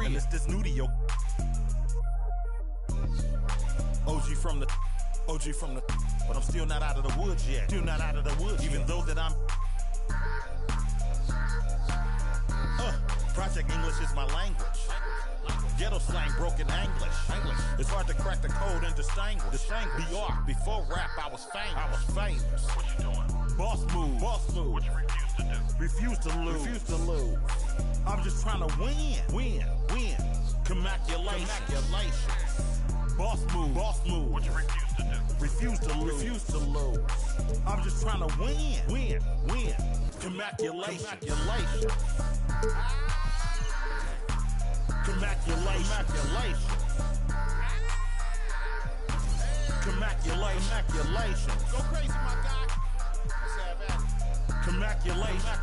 crib. It's this new to your OG from the, but I'm still not out of the woods yet. Still not out of the woods, even though that I'm. Project English is my language. Ghetto slang, broken English. It's hard to crack the code and distinguish. BR, before rap, I was famous. What you doing? Boss move. What you refuse to do? Refuse to lose. I'm just trying to win. Commaculation. Boss move. What you refuse to do? Refuse to lose. I'm just trying to win. Commaculation. Go crazy, my guy. Let's have at it. Commaculation.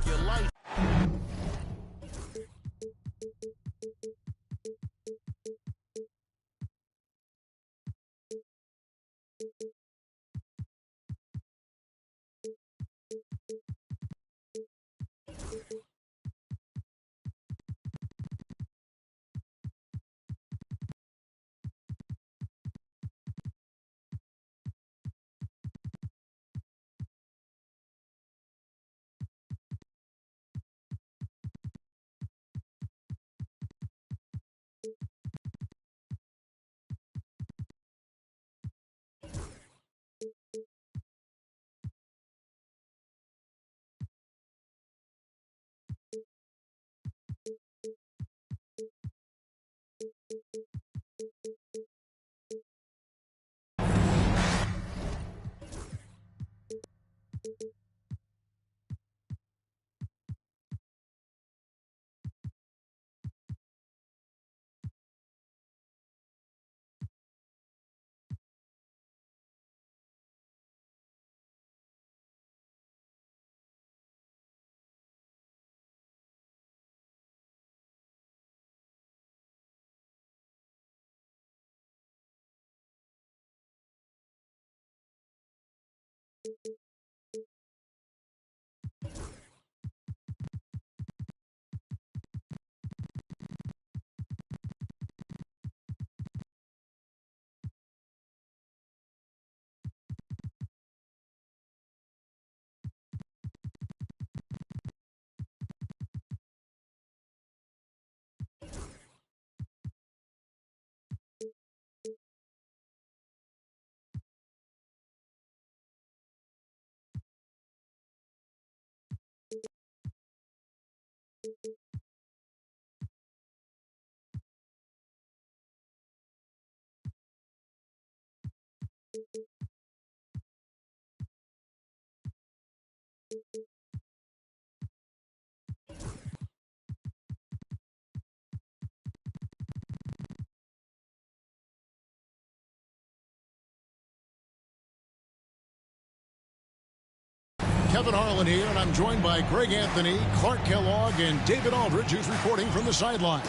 Kevin Harlan here, and I'm joined by Greg Anthony, Clark Kellogg, and David Aldridge, who's reporting from the sidelines.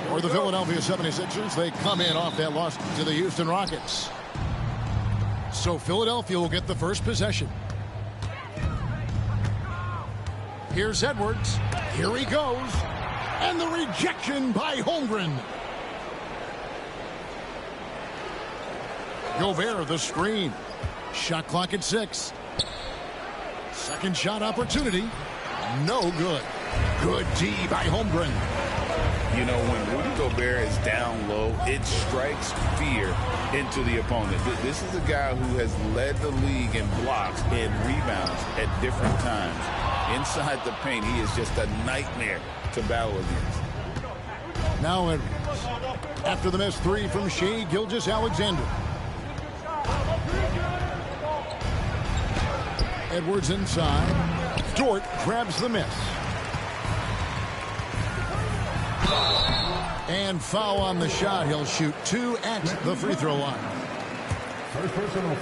For the Philadelphia 76ers, they come in off that loss to the Houston Rockets. So Philadelphia will get the first possession. Here's Edwards. Here he goes. And the rejection by Holmgren. Gobert, the screen. Shot clock at 6. Second shot opportunity. No good. Good D by Holmgren. You know, when Rudy Gobert is down low, it strikes fear into the opponent. This is a guy who has led the league in blocks and rebounds at different times. Inside the paint, he is just a nightmare to battle against. Now Edwards. After the missed three from Shai Gilgeous-Alexander. Edwards inside. Dort grabs the miss. And foul on the shot. He'll shoot 2 at the free throw line.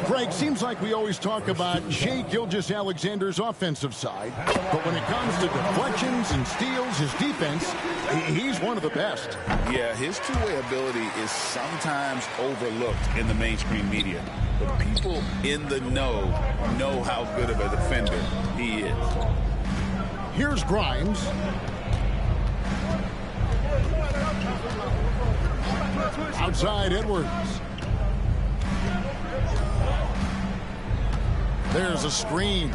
Greg, seems like we always talk about Shai Gilgeous-Alexander's offensive side, but when it comes to deflections and steals, his defense, he's one of the best. Yeah, his two-way ability is sometimes overlooked in the mainstream media, but people in the know how good of a defender he is. Here's Grimes. Outside Edwards. There's a screen.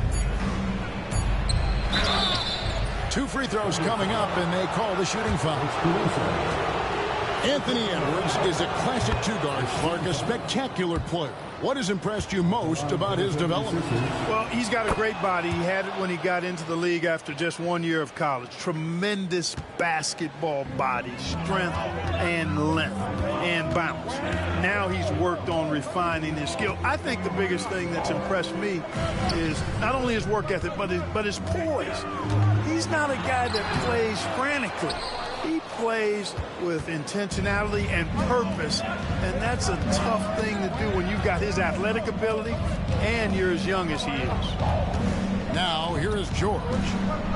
2 free throws coming up, and they call the shooting foul. Anthony Edwards is a classic two-guard, Clark, a spectacular player. What has impressed you most about his development? Well, he's got a great body. He had it when he got into the league after just 1 year of college. Tremendous basketball body, strength and length and bounce. Now he's worked on refining his skill. I think the biggest thing that's impressed me is not only his work ethic, but his poise. He's not a guy that plays frantically. He plays with intentionality and purpose, and that's a tough thing to do when you've got his athletic ability and you're as young as he is. Now, here is George.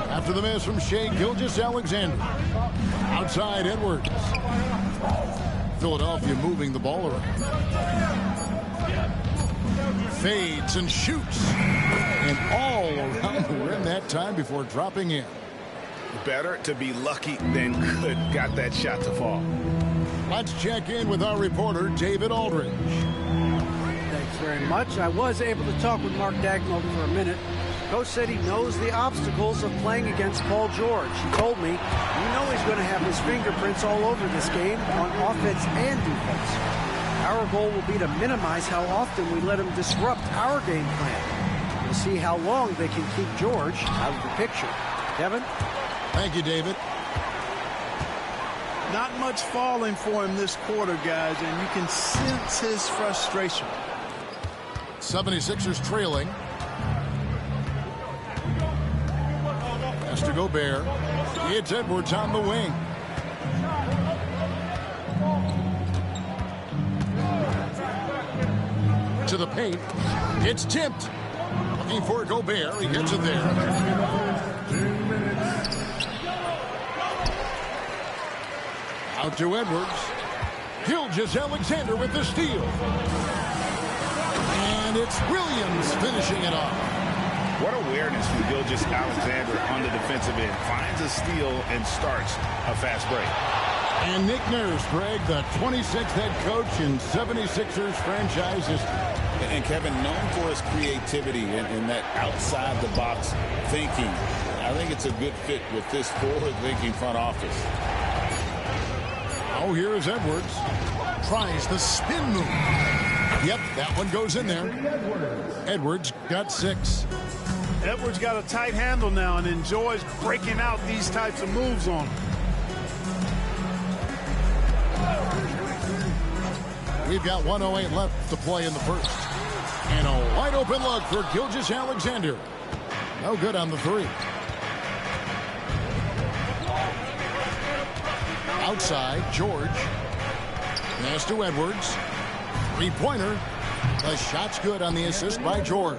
After the miss from Shai Gilgeous-Alexander. Outside Edwards. Philadelphia moving the ball around. Fades and shoots. And all around the rim that time before dropping in. Better to be lucky than good. Got that shot to fall. Let's check in with our reporter, David Aldridge. Thanks very much. I was able to talk with Mark Dagnall for a minute. Coach said he knows the obstacles of playing against Paul George. He told me, you know he's going to have his fingerprints all over this game on offense and defense. Our goal will be to minimize how often we let him disrupt our game plan. We'll see how long they can keep George out of the picture. Kevin? Thank you, David. Not much falling for him this quarter, guys, and you can sense his frustration. 76ers trailing. Has to Gobert. It's Edwards on the wing. To the paint. It's tipped. Looking for Gobert. He gets it there. Out to Edwards. Gilgeous-Alexander with the steal. And it's Williams finishing it off. What awareness from Gilgeous-Alexander on the defensive end. Finds a steal and starts a fast break. And Nick Nurse, Greg, the 26th head coach in 76ers franchise history. And Kevin, known for his creativity and that outside-the-box thinking. I think it's a good fit with this forward-thinking front office. Oh, here is Edwards. Tries the spin move. Yep, that one goes in there. Edwards got 6. Edwards got a tight handle now and enjoys breaking out these types of moves on him. We've got 1:08 left to play in the first. And a wide open look for Gilgeous-Alexander. No good on the 3. Outside, George. Pass to Edwards. 3-pointer. The shot's good on the assist by George.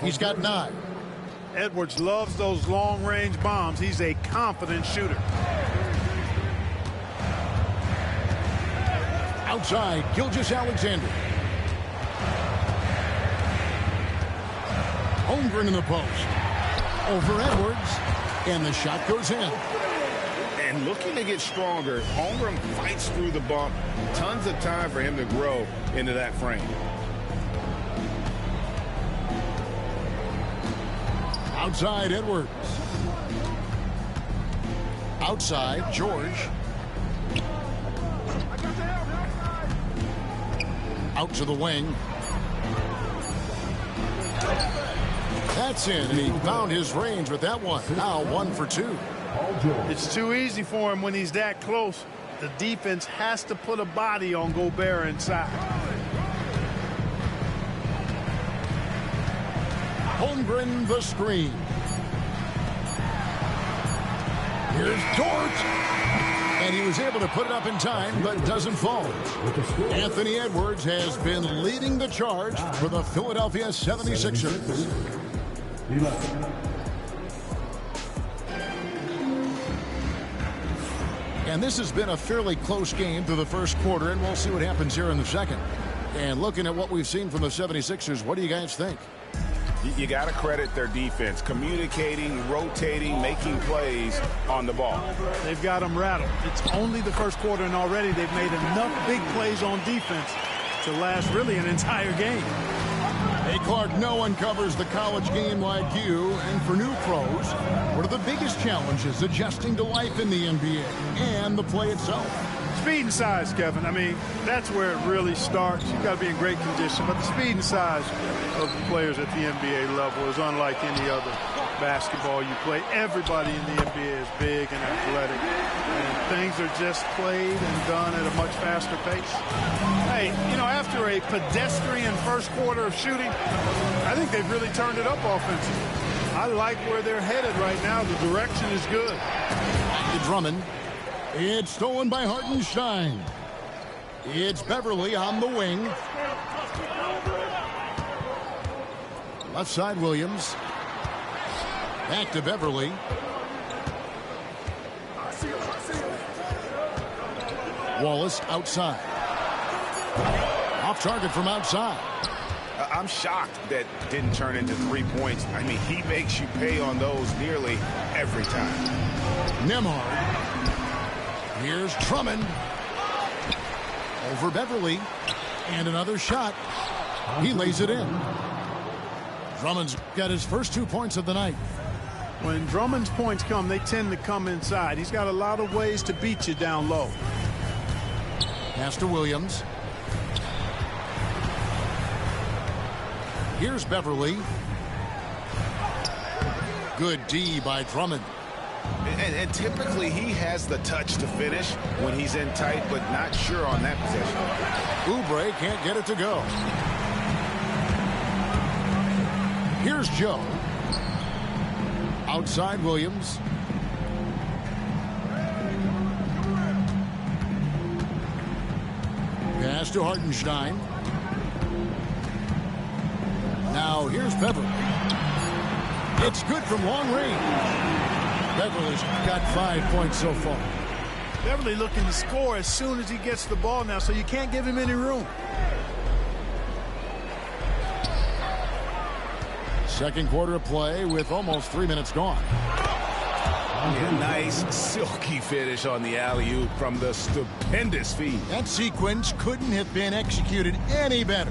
He's got 9. Edwards loves those long-range bombs. He's a confident shooter. Outside, Gilgeous-Alexander. Holmgren in the post. Over Edwards. And the shot goes in. And looking to get stronger, Holmgren fights through the bump. Tons of time for him to grow into that frame. Outside, Edwards. Outside, George. Out to the wing. That's in, and he found his range with that one. Now 1 for 2. It's too easy for him when he's that close. The defense has to put a body on Gobert inside. Holmgren the screen. Here's George. And he was able to put it up in time, but doesn't fall. Anthony Edwards has been leading the charge for the Philadelphia 76ers. And this has been a fairly close game through the first quarter, and we'll see what happens here in the second. And looking at what we've seen from the 76ers, what do you guys think? You got to credit their defense, communicating, rotating, making plays on the ball. They've got them rattled. It's only the first quarter, and already they've made enough big plays on defense to last really an entire game. Hey, Clark, no one covers the college game like you. And for new pros, what are the biggest challenges adjusting to life in the NBA and the play itself? Speed and size, Kevin. I mean, that's where it really starts. You've got to be in great condition. But the speed and size of the players at the NBA level is unlike any other basketball you play. Everybody in the NBA is big and athletic. And things are just played and done at a much faster pace. Hey, you know, after a pedestrian first quarter of shooting, I think they've really turned it up offensively. I like where they're headed right now. The direction is good. Drummond. It's stolen by Hartenstein. It's Beverly on the wing. Left side, Williams. Back to Beverly. Wallace outside. Off target from outside. I'm shocked that didn't turn into 3 points. I mean, he makes you pay on those nearly every time. Nembhard. Here's Drummond. Over Beverly. And another shot. He lays it in. Drummond's got his first 2 points of the night. When Drummond's points come, they tend to come inside. He's got a lot of ways to beat you down low. Pass to Williams. Here's Beverly. Good D by Drummond. And typically he has the touch to finish when he's in tight, but not sure on that possession. Oubre can't get it to go. Here's Joe. Outside Williams. Pass to Hartenstein. Now here's Beverly. It's good from long range. Beverly's got 5 points so far. Beverly looking to score as soon as he gets the ball now, so you can't give him any room. Second quarter of play with almost 3 minutes gone. Yeah, nice silky finish on the alley-oop from the stupendous feed. That sequence couldn't have been executed any better.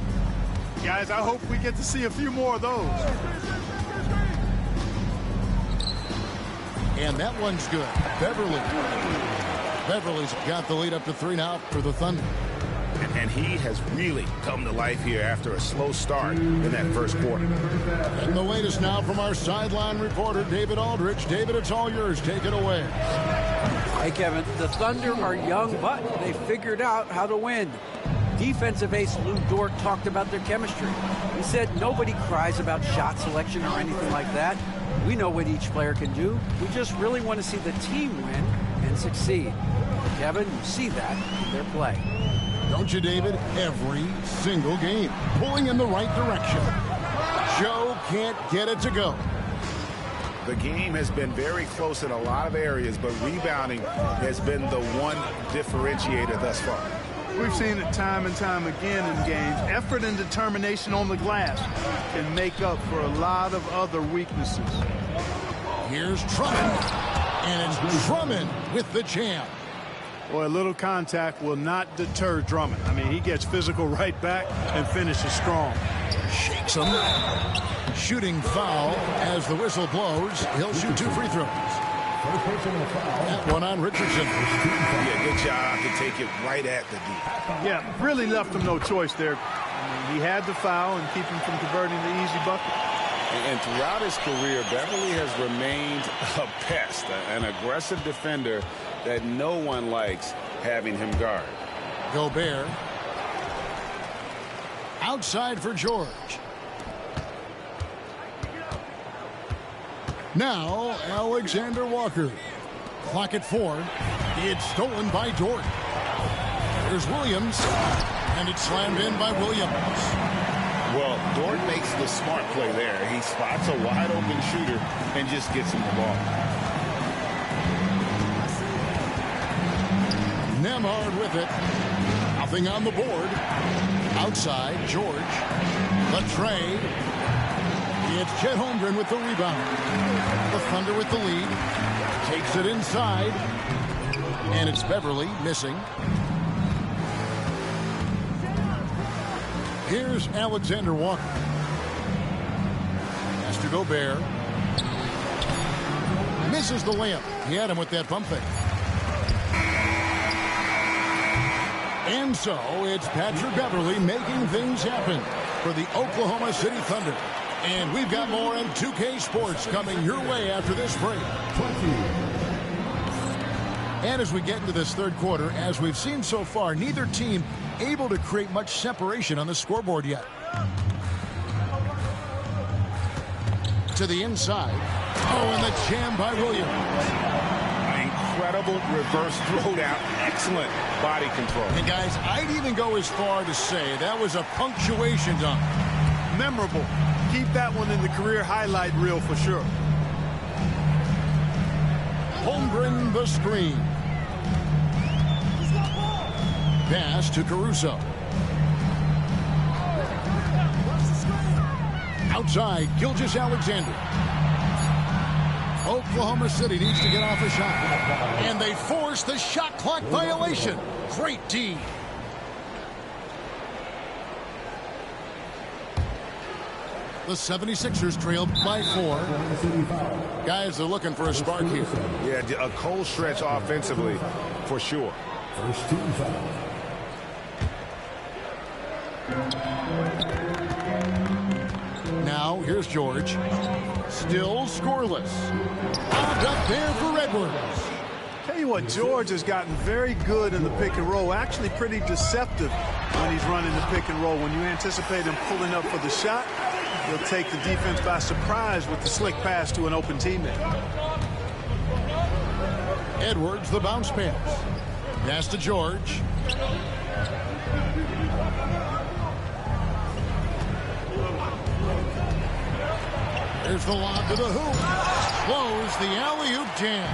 Guys, I hope we get to see a few more of those. And that one's good. Beverly's got the lead up to 3 now for the Thunder. And he has really come to life here after a slow start in that first quarter. And the latest now from our sideline reporter, David Aldridge. David, it's all yours. Take it away. Hey, Kevin, the Thunder are young, but they figured out how to win. Defensive ace Lou Dort talked about their chemistry. He said nobody cries about shot selection or anything like that. We know what each player can do. We just really want to see the team win and succeed. Kevin, you see that in their play. Don't you, David? Every single game. Pulling in the right direction. Joe can't get it to go. The game has been very close in a lot of areas, but rebounding has been the one differentiator thus far. We've seen it time and time again in games. Effort and determination on the glass can make up for a lot of other weaknesses. Here's Drummond. And it's Drummond with the jam. Boy, a little contact will not deter Drummond. I mean, he gets physical right back and finishes strong. Shakes him. Shooting foul as the whistle blows. He'll shoot 2 free throws. That one on Richardson. Yeah, good job to take it right at the D. Yeah, really left him no choice there. I mean, he had the foul and keep him from converting the easy bucket. And throughout his career, Beverly has remained a pest, an aggressive defender that no one likes having him guard. Gobert. Outside for George. Now, Alexander Walker. Clock at 4. It's stolen by Dort. There's Williams. And it's slammed in by Williams. Well, Dort makes the smart play there. He spots a wide-open shooter and just gets him the ball. Nembhard with it. Nothing on the board. Outside, George. The tray. It's Chet Holmgren with the rebound. The Thunder with the lead. Takes it inside. And it's Beverly missing. Here's Alexander Walker. Has to Gobert. Misses the layup. He had him with that pump fake. And so it's Patrick Beverly making things happen for the Oklahoma City Thunder. And we've got more on 2K Sports coming your way after this break. And as we get into this third quarter, as we've seen so far, neither team able to create much separation on the scoreboard yet. To the inside. Oh, and the jam by Williams. Incredible reverse throwdown. Excellent body control. And guys, I'd even go as far to say that was a punctuation dunk. Memorable. Keep that one in the career highlight reel for sure. Holmgren the screen. Pass to Caruso. Outside, Gilgeous-Alexander. Oklahoma City needs to get off a shot. And they force the shot clock violation. Great D. The 76ers trailed by 4. Guys are looking for a spark here. Yeah, a cold stretch offensively for sure. First team foul. Now, here's George. Still scoreless. Popped up there for Edwards. Tell you what, George has gotten very good in the pick and roll. Actually pretty deceptive when he's running the pick and roll. When you anticipate him pulling up for the shot, he'll take the defense by surprise with the slick pass to an open teammate. Edwards, the bounce pass. Pass to George. There's the lob to the hoop. Close the alley-oop jam.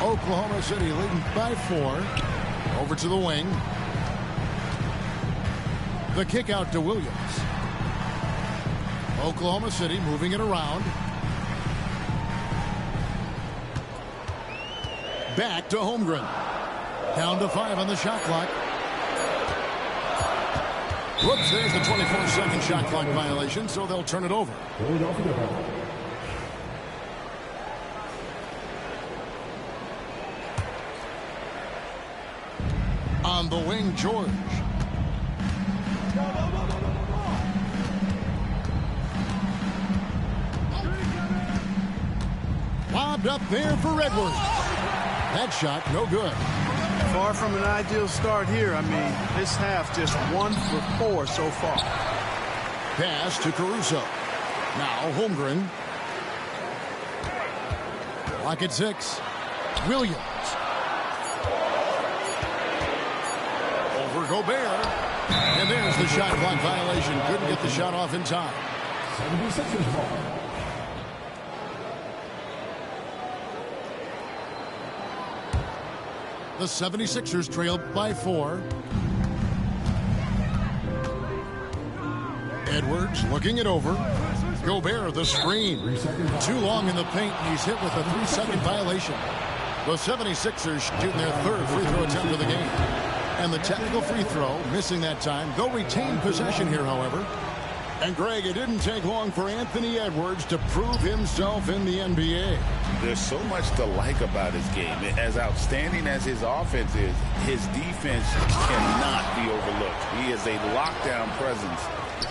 Oklahoma City leading by 4. Over to the wing. The kick out to Williams. Oklahoma City moving it around. Back to Holmgren. Down to 5 on the shot clock. Whoops, there's the 24-second shot clock violation, so they'll turn it over. On the wing, George. Lobbed up there for Edwards. That shot, no good. Far from an ideal start here. I mean, this half just 1 for 4 so far. Pass to Caruso. Now Holmgren. Clock at 6. Williams. Over Gobert. And there's the shot clock violation. Couldn't get the shot off in time. 76ers ball. The 76ers trailed by 4. Edwards looking it over. Gobert the screen. Too long in the paint. He's hit with a 3-second violation. The 76ers shooting their 3rd free throw attempt of the game. And the technical free throw, missing that time. They'll retain possession here, however. And Greg, it didn't take long for Anthony Edwards to prove himself in the NBA. There's so much to like about his game. As outstanding as his offense is, his defense cannot be overlooked. He is a lockdown presence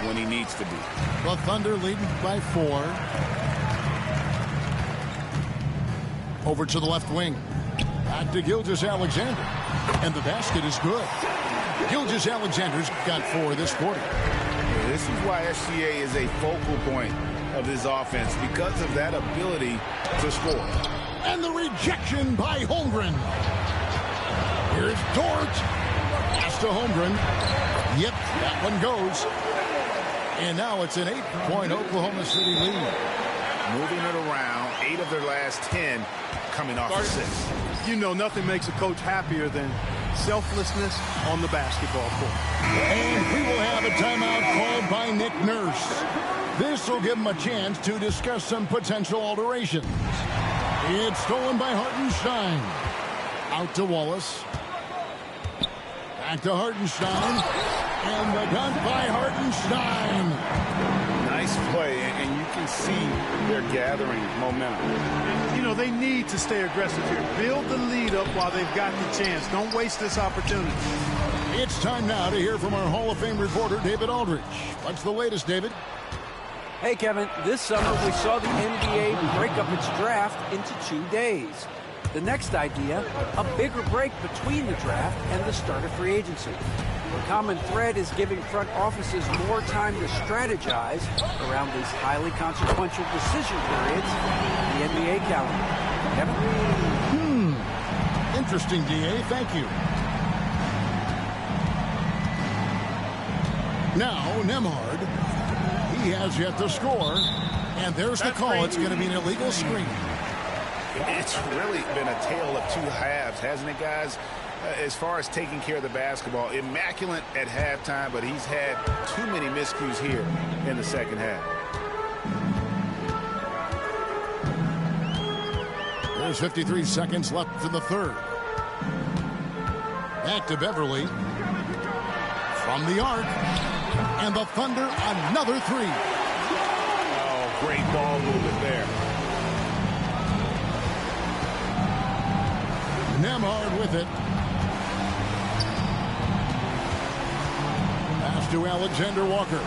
when he needs to be. The Thunder leading by 4. Over to the left wing. Back to Gilgeous-Alexander. And the basket is good. Gilgeous-Alexander's got 4 this quarter. This is why SGA is a focal point of his offense, because of that ability to score. And the rejection by Holmgren. Here's Dort. Pass to Holmgren. Yep, that one goes. And now it's an 8-point Oklahoma City lead. Moving it around. 8 of their last 10 coming off of 6. You know, nothing makes a coach happier than selflessness on the basketball court. And we will have a timeout called by Nick Nurse. This will give them a chance to discuss some potential alterations. It's stolen by Hartenstein. Out to Wallace. Back to Hartenstein. And the dunk by Hartenstein. Nice play, and you can see they're gathering momentum. You know, they need to stay aggressive here. Build the lead up while they've got the chance. Don't waste this opportunity. It's time now to hear from our Hall of Fame reporter, David Aldridge. What's the latest, David? Hey, Kevin, this summer we saw the NBA break up its draft into 2 days. The next idea, a bigger break between the draft and the start of free agency. The common thread is giving front offices more time to strategize around these highly consequential decision periods in the NBA calendar. Kevin? Interesting, D.A. Thank you. Now, Nembhard. He has yet to score. And there's the call. It's going to be an illegal screen. It's really been a tale of two halves, hasn't it, guys? As far as taking care of the basketball, immaculate at halftime, but he's had too many miscues here in the second half. There's 53 seconds left in the third. Back to Beverly. From the arc. And the Thunder, another three. Oh, great ball movement there. Nembhard with it. Pass to Alexander Walker.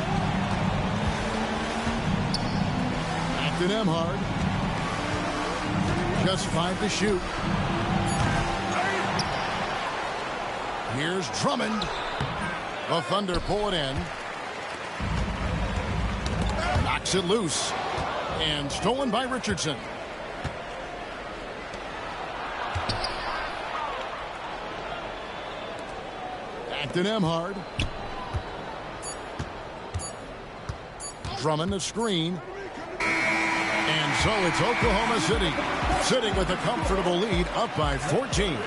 Back to Nembhard. Just 5 to shoot. Here's Drummond. The Thunder pull it in. Knocks it loose. And stolen by Richardson. Back to Nembhard. Drummond a screen. And so it's Oklahoma City sitting with a comfortable lead up by 14.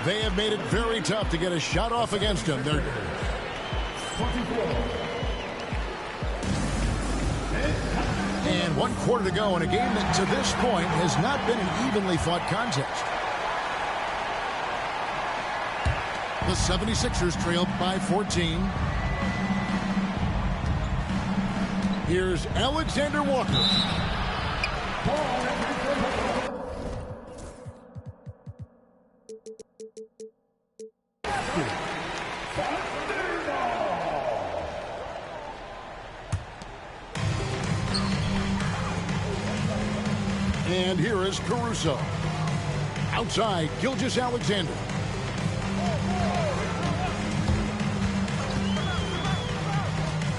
They have made it very tough to get a shot off against them. They're and 1 quarter to go in a game that to this point has not been an evenly fought contest. The 76ers trail by 14. Here's Alexander Walker. And here is Caruso. Outside, Gilgeous-Alexander.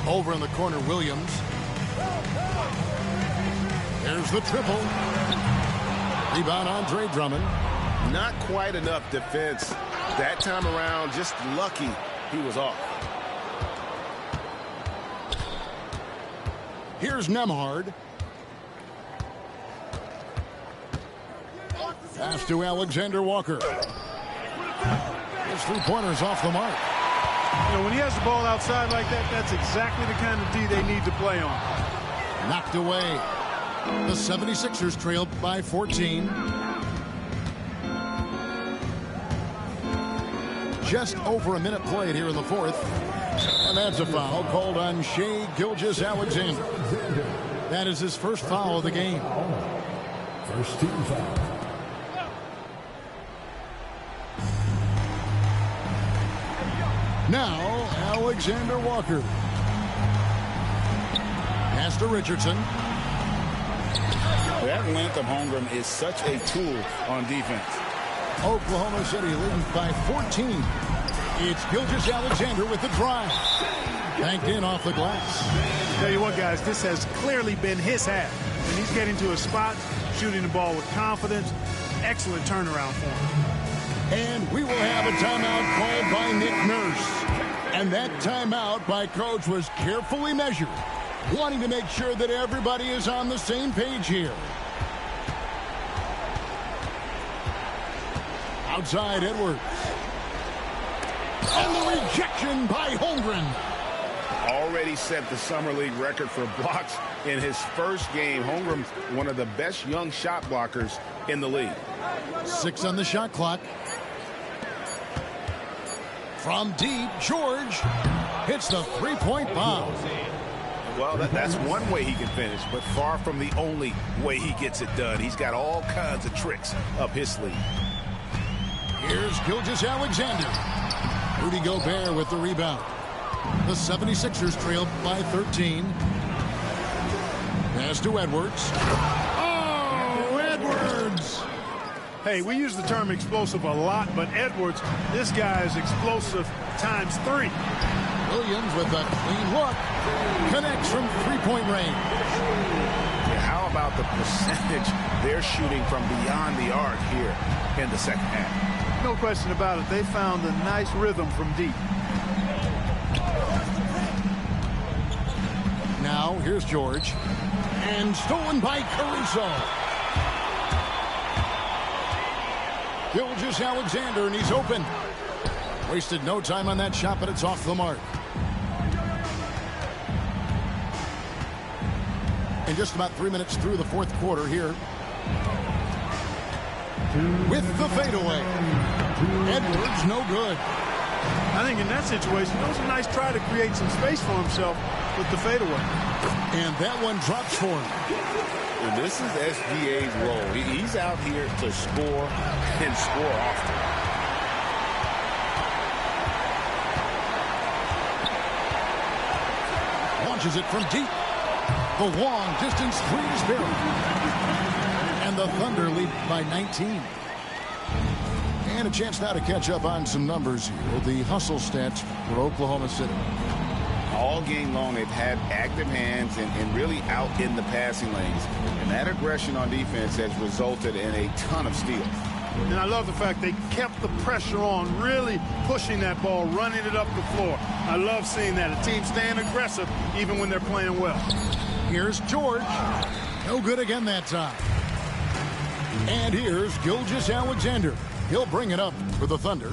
Over in the corner, Williams. There's the triple. Rebound, Andre Drummond. Not quite enough defense that time around. Just lucky he was off. Here's Nembhard. Pass to Alexander Walker. His three-pointer's off the mark. You know, when he has the ball outside like that, that's exactly the kind of D they need to play on. Knocked away. The 76ers trailed by 14. Just over a minute played here in the fourth. And that's a foul called on Shai Gilgeous-Alexander. That is his first foul of the game. First team foul. Now, Alexander Walker. Pass to Richardson. That length of Holmgren is such a tool on defense. Oklahoma City leading by 14. It's Gilgeous-Alexander with the drive. Banked in off the glass. Tell you what, guys, this has clearly been his half. And he's getting to a spot, shooting the ball with confidence. Excellent turnaround for him. And we will have a timeout called by Nick Nurse. And that timeout by Coach was carefully measured, wanting to make sure that everybody is on the same page here. Outside Edwards. And the rejection by Holmgren. already set the Summer League record for blocks in his first game. Holmgren, one of the best young shot blockers in the league. 6 on the shot clock. From deep, George hits the three-point bomb. Well, that's one way he can finish, but far from the only way he gets it done. He's got all kinds of tricks up his sleeve. Here's Gilgeous-Alexander. Rudy Gobert with the rebound. The 76ers trail by 13. Pass to Edwards. Oh, Edwards! Hey, we use the term explosive a lot, but Edwards, this guy is explosive times 3. Williams with a clean look. Connects from three-point range. Yeah, how about the percentage they're shooting from beyond the arc here in the second half? No question about it. They found a nice rhythm from deep. Now, here's George. And stolen by Caruso. Gilgeous-Alexander, and he's open. Wasted no time on that shot, but it's off the mark. And just about 3 minutes through the fourth quarter here. With the fadeaway. Edwards, no good. I think in that situation, it was a nice try to create some space for himself with the fadeaway. And that one drops for him. And this is SGA's role. He's out here to score and score often. Launches it from deep. The long distance three is buried. And the Thunder lead by 19. And a chance now to catch up on some numbers here. The hustle stats for Oklahoma City. All game long, they've had active hands and really out in the passing lanes. And that aggression on defense has resulted in a ton of steals. And I love the fact they kept the pressure on, really pushing that ball, running it up the floor. I love seeing that. A team staying aggressive even when they're playing well. Here's George. No good again that time. And here's Gilgeous-Alexander. He'll bring it up for the Thunder.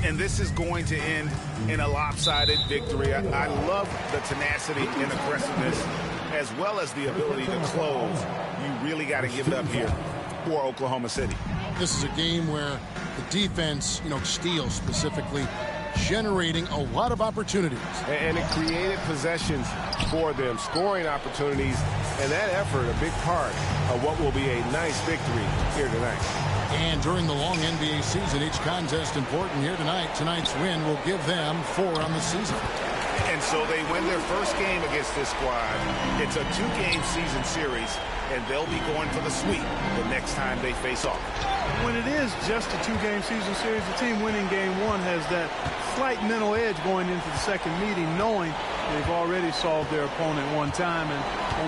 And this is going to end in a lopsided victory. I love the tenacity and aggressiveness as well as the ability to close. You really got to give it up here for Oklahoma City. This is a game where the defense, steals specifically, generating a lot of opportunities. And it created possessions for them, scoring opportunities, and that effort a big part of what will be a nice victory here tonight. And during the long NBA season, each contest important here tonight. Tonight's win will give them 4 on the season. And so they win their first game against this squad. It's a 2-game season series, and they'll be going for the sweep the next time they face off. When it is just a 2-game season series, the team winning game 1 has that slight mental edge going into the second meeting, knowing they've already solved their opponent one time and only